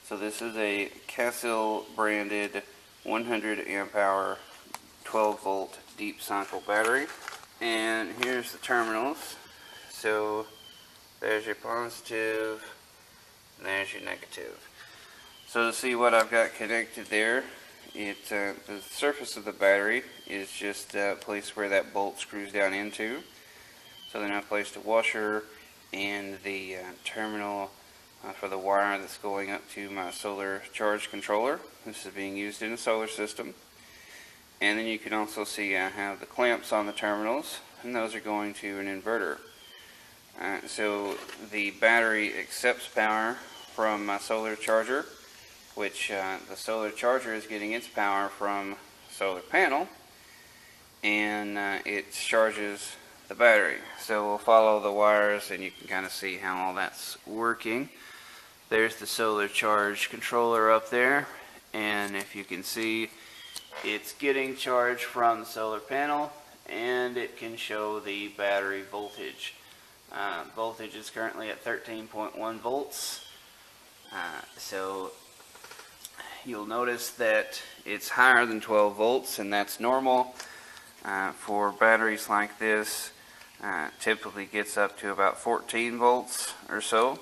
So this is a Casil branded 100 amp hour 12 volt deep cycle battery, and here's the terminals. So there's your positive and there's your negative. So to see what I've got connected there, the surface of the battery is just a place where that bolt screws down into. So then I've placed a washer and the terminal for the wire that's going up to my solar charge controller. This is being used in a solar system. And then you can also see I have the clamps on the terminals, and those are going to an inverter. So the battery accepts power from my solar charger, which the solar charger is getting its power from the solar panel, and it charges the battery. So we'll follow the wires and you can kind of see how all that's working. There's the solar charge controller up there, and if you can see, it's getting charge from the solar panel, and it can show the battery voltage. Voltage is currently at 13.1 volts. So you'll notice that it's higher than 12 volts, and that's normal. For batteries like this, typically gets up to about 14 volts or so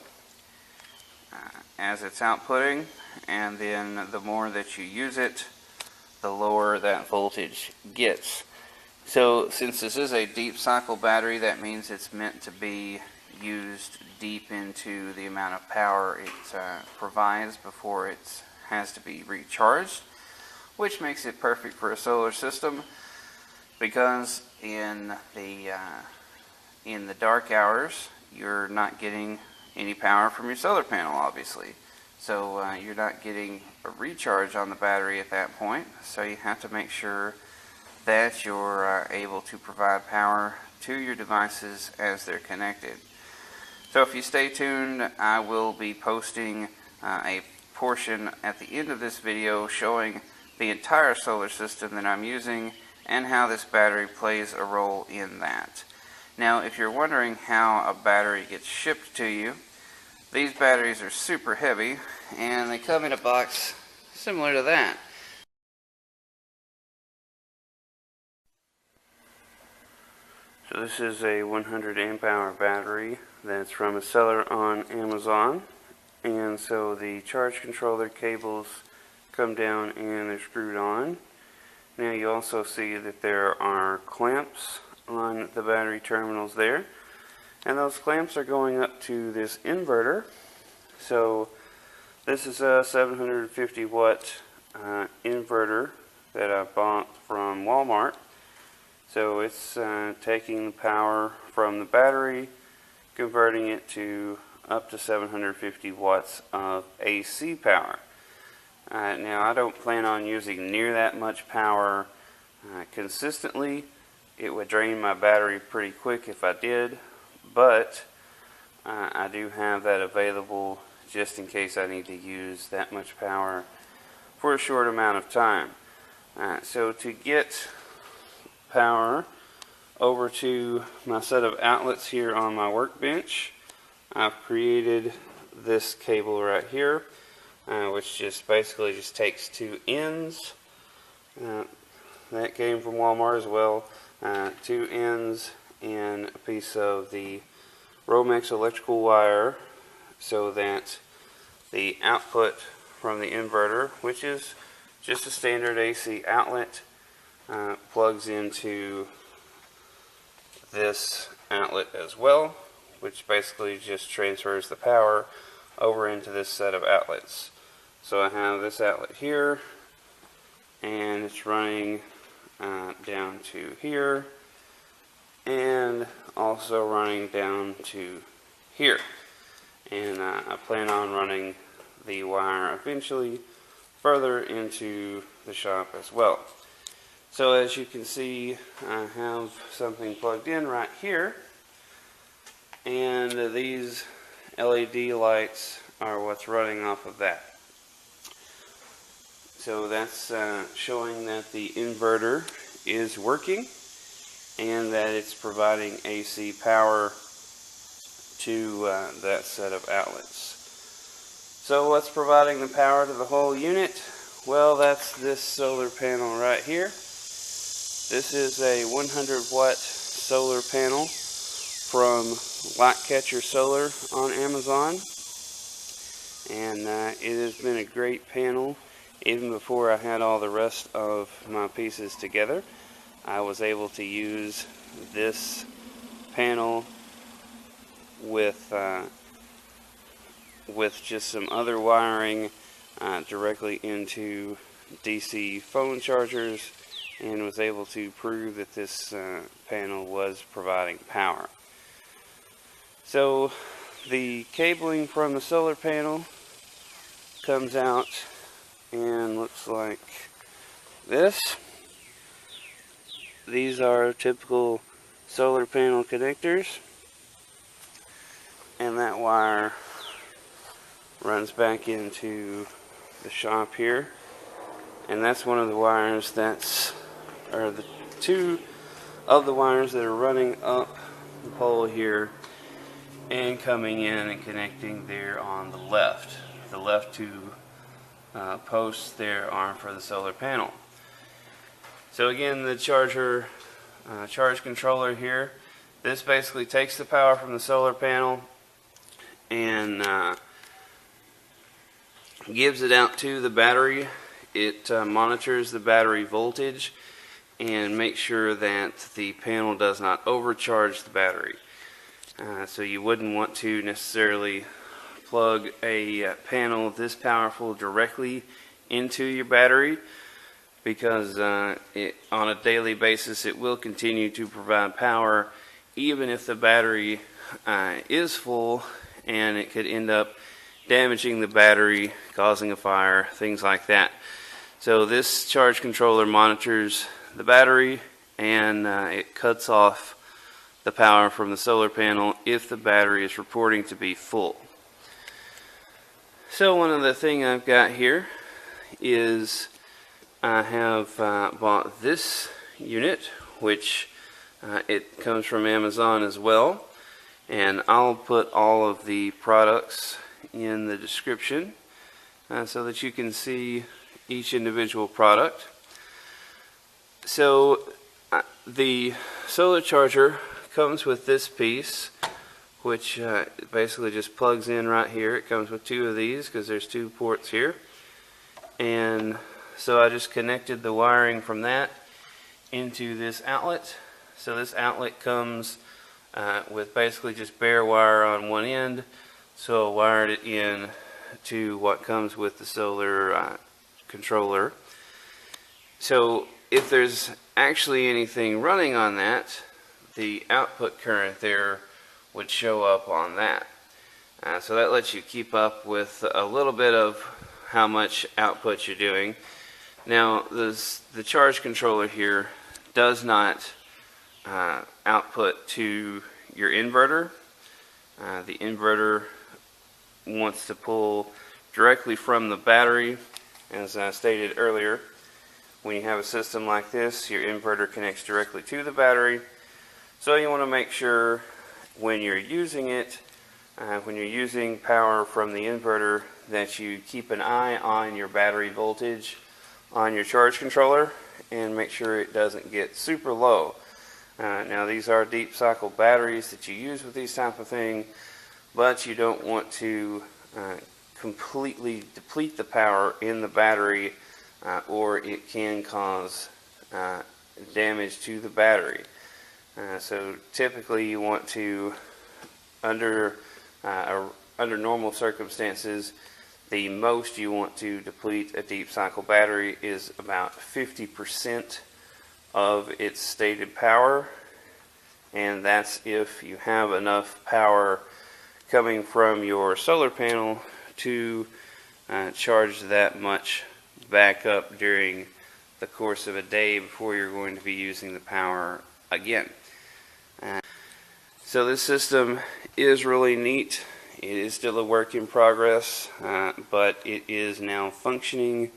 as it's outputting, and then the more that you use it, the lower that voltage gets. So since this is a deep cycle battery, that means it's meant to be used deep into the amount of power it provides before it has to be recharged, which makes it perfect for a solar system, because in the dark hours you're not getting any power from your solar panel, obviously. So you're not getting a recharge on the battery at that point, so you have to make sure that you're able to provide power to your devices as they're connected. So if you stay tuned, I will be posting a portion at the end of this video showing the entire solar system that I'm using and how this battery plays a role in that. Now, if you're wondering how a battery gets shipped to you, these batteries are super heavy, and they come in a box similar to that. So this is a 100 amp hour battery that's from a seller on Amazon, and so the charge controller cables come down and they're screwed on. Now you also see that there are clamps on the battery terminals there, and those clamps are going up to this inverter. So this is a 750 watt inverter that I bought from Walmart. So it's taking the power from the battery, converting it to up to 750 watts of AC power. Now I don't plan on using near that much power consistently. It would drain my battery pretty quick if I did, but I do have that available just in case I need to use that much power for a short amount of time. So to get power over to my set of outlets here on my workbench, I've created this cable right here, which just basically just takes two ends. That came from Walmart as well. Two ends and a piece of the Romex electrical wire, so that the output from the inverter, which is just a standard AC outlet, plugs into this outlet as well, which basically just transfers the power over into this set of outlets. So I have this outlet here, and it's running down to here, and also running down to here. And I plan on running the wire eventually further into the shop as well. So as you can see, I have something plugged in right here, and these LED lights are what's running off of that. So that's showing that the inverter is working and that it's providing AC power to that set of outlets. So what's providing the power to the whole unit? Well, that's this solar panel right here. This is a 100-watt solar panel from Lightcatcher Solar on Amazon, and it has been a great panel. Even before I had all the rest of my pieces together, I was able to use this panel with just some other wiring directly into DC phone chargers, and was able to prove that this panel was providing power. So the cabling from the solar panel comes out and looks like this. These are typical solar panel connectors, and that wire runs back into the shop here, and that's one of the wires or the two of the wires that are running up the pole here and coming in and connecting there on the left. The left two posts there are for the solar panel. So again, the charge controller here, this basically takes the power from the solar panel and gives it out to the battery. It monitors the battery voltage and makes sure that the panel does not overcharge the battery. So you wouldn't want to necessarily plug a panel this powerful directly into your battery, because on a daily basis it will continue to provide power even if the battery is full, and it could end up damaging the battery, causing a fire, things like that. So this charge controller monitors the battery, and it cuts off the power from the solar panel if the battery is reporting to be full. So one of the things I've got here is I have bought this unit, which it comes from Amazon as well, and I'll put all of the products in the description so that you can see each individual product. So the solar charger comes with this piece, which basically just plugs in right here. It comes with two of these because there's two ports here, and so I just connected the wiring from that into this outlet. So this outlet comes with basically just bare wire on one end, so I wired it in to what comes with the solar controller. So if there's actually anything running on that, the output current there would show up on that. So that lets you keep up with a little bit of how much output you're doing. Now the charge controller here does not output to your inverter. The inverter wants to pull directly from the battery. As I stated earlier, when you have a system like this, your inverter connects directly to the battery. So you want to make sure when you're using it, when you're using power from the inverter, that you keep an eye on your battery voltage on your charge controller and make sure it doesn't get super low. Now these are deep cycle batteries that you use with these type of things, but you don't want to completely deplete the power in the battery, or it can cause damage to the battery. So typically you want to, under normal circumstances, the most you want to deplete a deep cycle battery is about 50% of its stated power, and that's if you have enough power coming from your solar panel to charge that much back up during the course of a day before you're going to be using the power again. So this system is really neat. It is still a work in progress, but it is now functioning,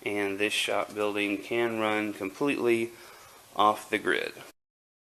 and this shop building can run completely off the grid.